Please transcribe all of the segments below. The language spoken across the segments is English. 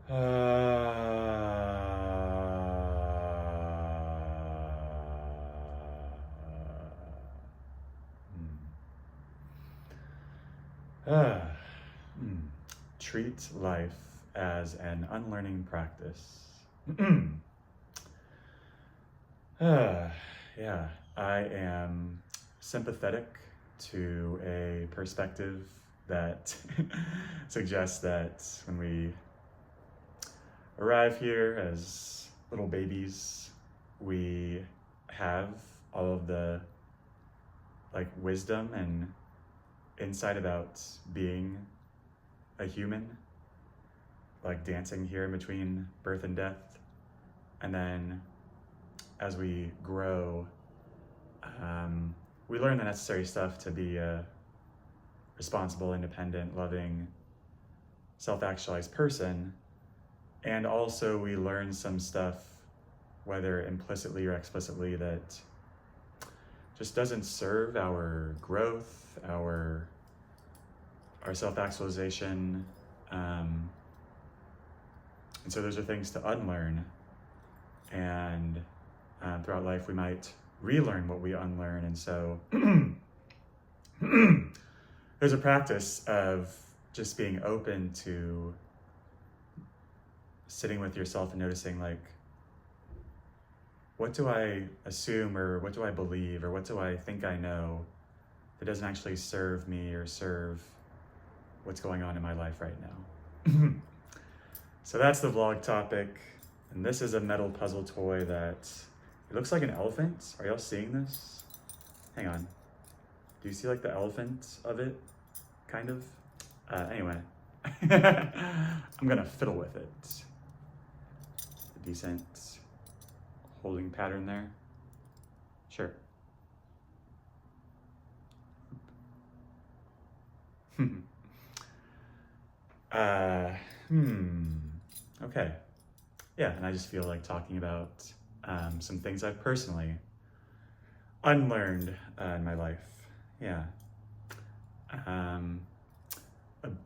Uh, hmm. Treat life as an unlearning practice. uh, yeah, I am sympathetic to a perspective that suggests that when we arrive here as little babies, we have all of the like wisdom and insight about being a human, like dancing here in between birth and death. And then as we grow, we learn the necessary stuff to be a responsible, independent, loving, self-actualized person. And also we learn some stuff, whether implicitly or explicitly, that just doesn't serve our growth, our self-actualization. And so those are things to unlearn. And throughout life, we might relearn what we unlearn. And so there's a practice of just being open to sitting with yourself and noticing, like, what do I assume, or what do I believe, or what do I think I know that doesn't actually serve me or serve what's going on in my life right now? So that's the vlog topic. And this is a metal puzzle toy that, it looks like an elephant. Are y'all seeing this? Hang on. Do you see like the elephant of it? Kind of? Anyway. I'm gonna fiddle with it. A decent holding pattern there. Sure. Okay. Yeah, and I just feel like talking about some things I've personally unlearned in my life. Yeah. A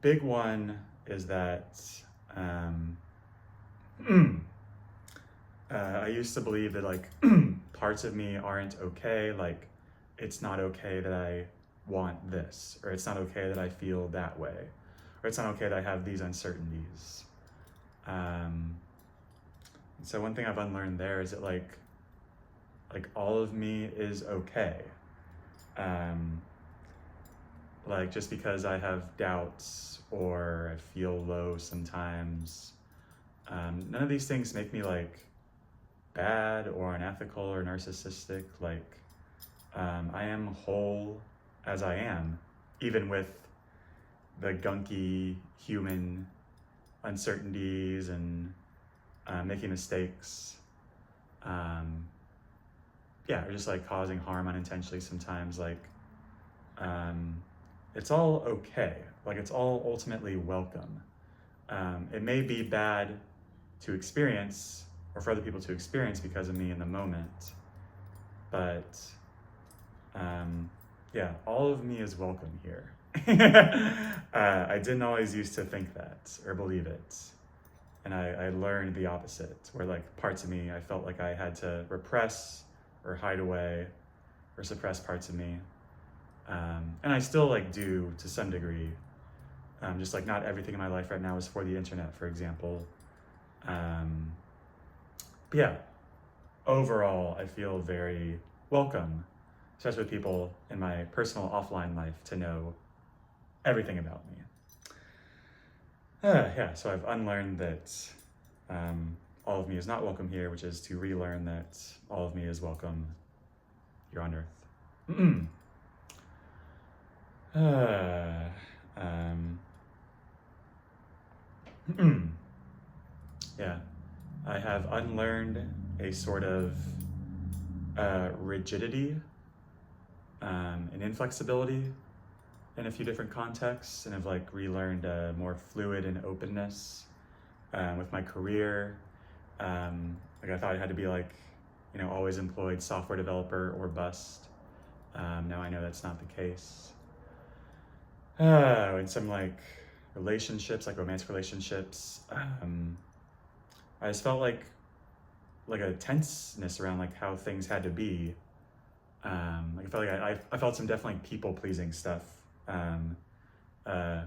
big one is that I used to believe that like parts of me aren't okay, like it's not okay that I want this, or it's not okay that I feel that way, or it's not okay that I have these uncertainties. So one thing I've unlearned there is that like all of me is okay. Like just because I have doubts or I feel low sometimes, none of these things make me like bad or unethical or narcissistic. Like I am whole as I am, even with the gunky human uncertainties and making mistakes. Yeah, or just like causing harm unintentionally sometimes. Like it's all okay. Like it's all ultimately welcome. It may be bad to experience, or for other people to experience because of me in the moment, but yeah, all of me is welcome here. I didn't always used to think that or believe it. And I learned the opposite, where like parts of me, I felt like I had to repress or hide away or suppress parts of me. And I still like do to some degree. Just like not everything in my life right now is for the internet, for example. But yeah, overall, I feel very welcome, especially with people in my personal offline life, to know everything about me. Yeah, so I've unlearned that all of me is not welcome here, which is to relearn that all of me is welcome here on Earth. Yeah, I have unlearned a sort of rigidity and inflexibility in a few different contexts, and have like relearned more fluid and openness with my career. Like I thought I had to be like, you know, always employed software developer or bust. Now I know that's not the case. In some like relationships, like romantic relationships, I just felt like a tenseness around like how things had to be. Like I felt like I felt some definitely people pleasing stuff. Uh,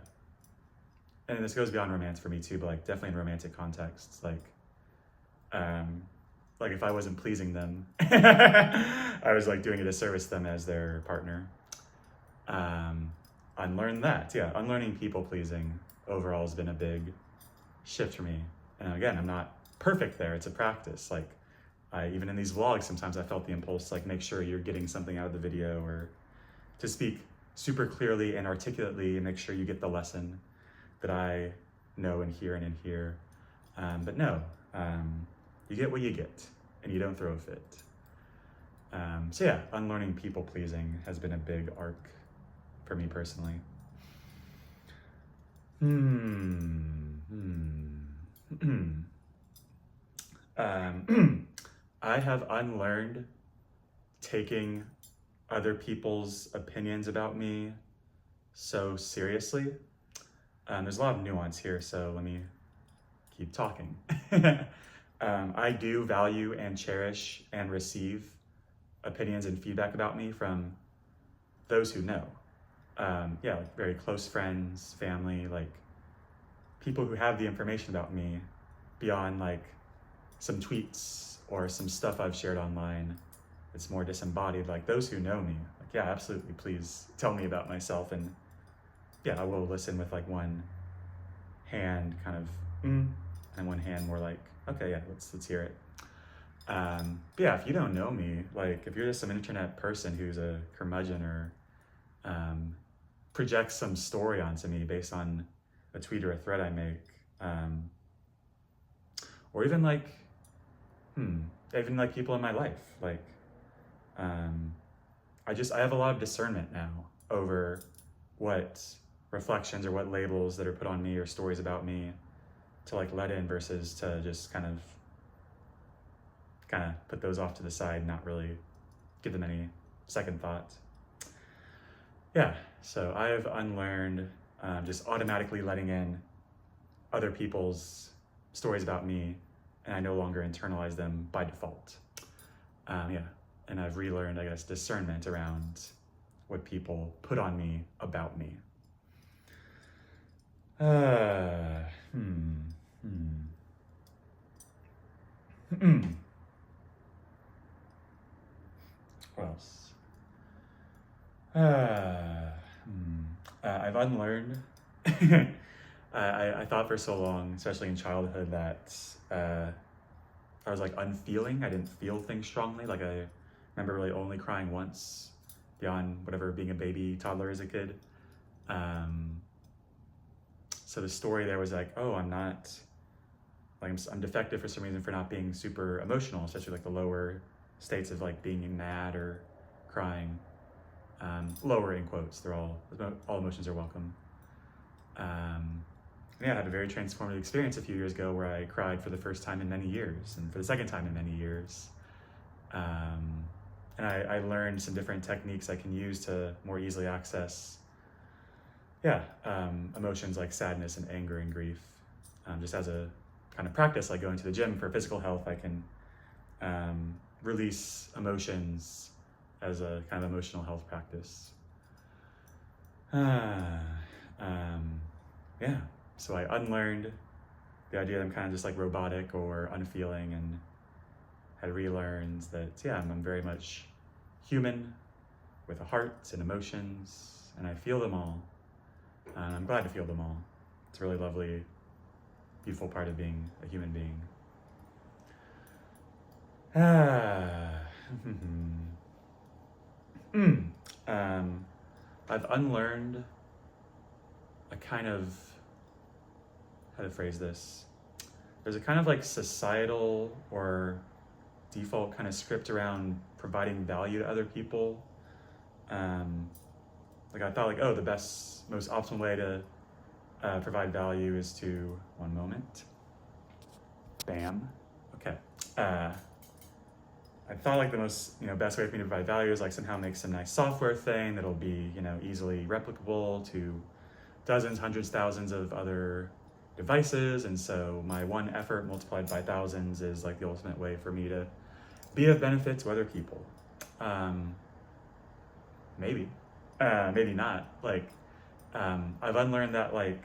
and this goes beyond romance for me too, but like definitely in romantic contexts, like if I wasn't pleasing them, I was like doing a disservice to them as their partner. Unlearn that, yeah. Unlearning people pleasing overall has been a big shift for me. And again, I'm not perfect there. It's a practice. Like even in these vlogs, sometimes I felt the impulse to like make sure you're getting something out of the video, or to speak super clearly and articulately and make sure you get the lesson that I know and hear and in here. But no, you get what you get and you don't throw a fit. So yeah, unlearning people pleasing has been a big arc for me personally. I have unlearned taking other people's opinions about me so seriously. There's a lot of nuance here, so let me keep talking. I do value and cherish and receive opinions and feedback about me from those who know. Yeah, like very close friends, family, like people who have the information about me beyond like some tweets or some stuff I've shared online. It's more disembodied, like those who know me. Like, yeah, absolutely, please tell me about myself. And yeah, I will listen with like one hand kind of, and one hand more like, okay, yeah, let's hear it. But yeah, if you don't know me, like if you're just some internet person who's a curmudgeon or projects some story onto me based on a tweet or a thread I make, or even like, even like people in my life, like, I have a lot of discernment now over what reflections or what labels that are put on me or stories about me to like let in versus to just kind of put those off to the side, not really give them any second thought. Yeah, so I have unlearned just automatically letting in other people's stories about me, and I no longer internalize them by default. Yeah, and I've relearned, I guess, discernment around what people put on me about me. What else? I've unlearned. I thought for so long, especially in childhood, that I was like unfeeling. I didn't feel things strongly. Like I remember really only crying once beyond whatever being a baby toddler as a kid. So the story there was like, oh, I'm not, like I'm defective for some reason for not being super emotional, especially like the lower states of like being mad or crying. Lower in quotes, they're all emotions are welcome. Yeah, I had a very transformative experience a few years ago where I cried for the first time in many years, and for the second time in many years. And I learned some different techniques I can use to more easily access, emotions like sadness and anger and grief. Just as a kind of practice, like going to the gym for physical health, I can release emotions as a kind of emotional health practice. Yeah, so I unlearned the idea that I'm kind of just like robotic or unfeeling, and had relearned that, yeah, I'm very much human with a heart and emotions, and I feel them all. And I'm glad to feel them all. It's a really lovely, beautiful part of being a human being. I've unlearned a kind of, how to phrase this, there's a kind of like societal or default kind of script around providing value to other people. Like I thought like, oh, the best, most optimal way to provide value is to, one moment, bam, okay. I thought like the most, best way for me to provide value is like somehow make some nice software thing that'll be, easily replicable to dozens, hundreds, thousands of other devices, and so my one effort multiplied by thousands is like the ultimate way for me to be of benefit to other people. Maybe, maybe not. Like, I've unlearned that, like,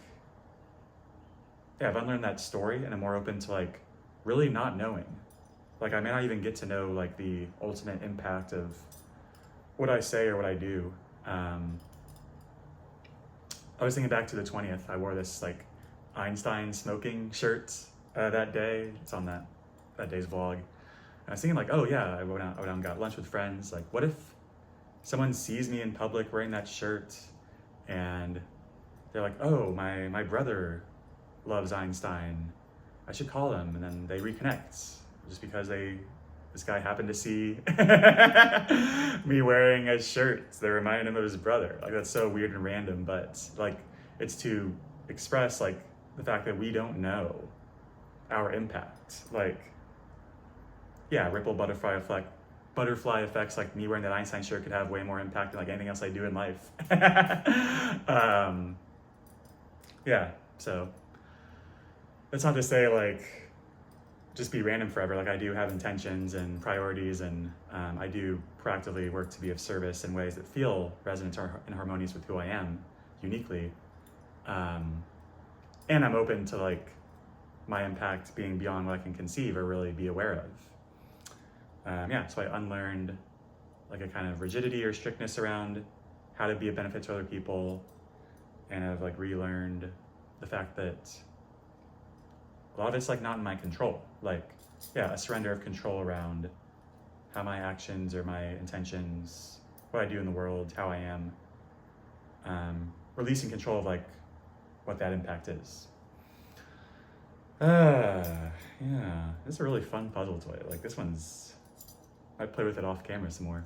yeah, I've unlearned that story, and I'm more open to like really not knowing. Like, I may not even get to know like the ultimate impact of what I say or what I do. I was thinking back to the 20th. I wore this like Einstein smoking shirt that day. It's on that day's vlog. And I was thinking like, oh yeah, I went out and got lunch with friends. Like, what if someone sees me in public wearing that shirt and they're like, oh, my brother loves Einstein. I should call him, and then they reconnect just because this guy happened to see me wearing a shirt that reminded him of his brother. Like, that's so weird and random, but like, it's to express like the fact that we don't know our impact. Like, yeah, ripple butterfly effects, like me wearing that Einstein shirt could have way more impact than like anything else I do in life. Yeah, so that's not to say like just be random forever. Like, I do have intentions and priorities, and I do proactively work to be of service in ways that feel resonant and harmonious with who I am uniquely. And I'm open to like my impact being beyond what I can conceive or really be aware of. Yeah, so I unlearned like a kind of rigidity or strictness around how to be a benefit to other people, and I've like relearned the fact that a lot of it's like not in my control. Like, yeah, a surrender of control around how my actions or my intentions, what I do in the world, how I am, releasing control of like what that impact is. Yeah, this is a really fun puzzle toy. Like, this one's, I'd play with it off camera some more.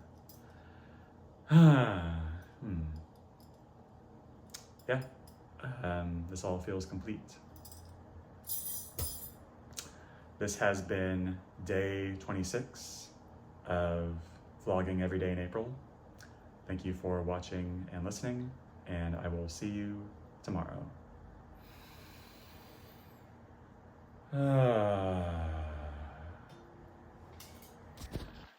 Yeah, this all feels complete. This has been day 26 of vlogging every day in April. Thank you for watching and listening, and I will see you tomorrow.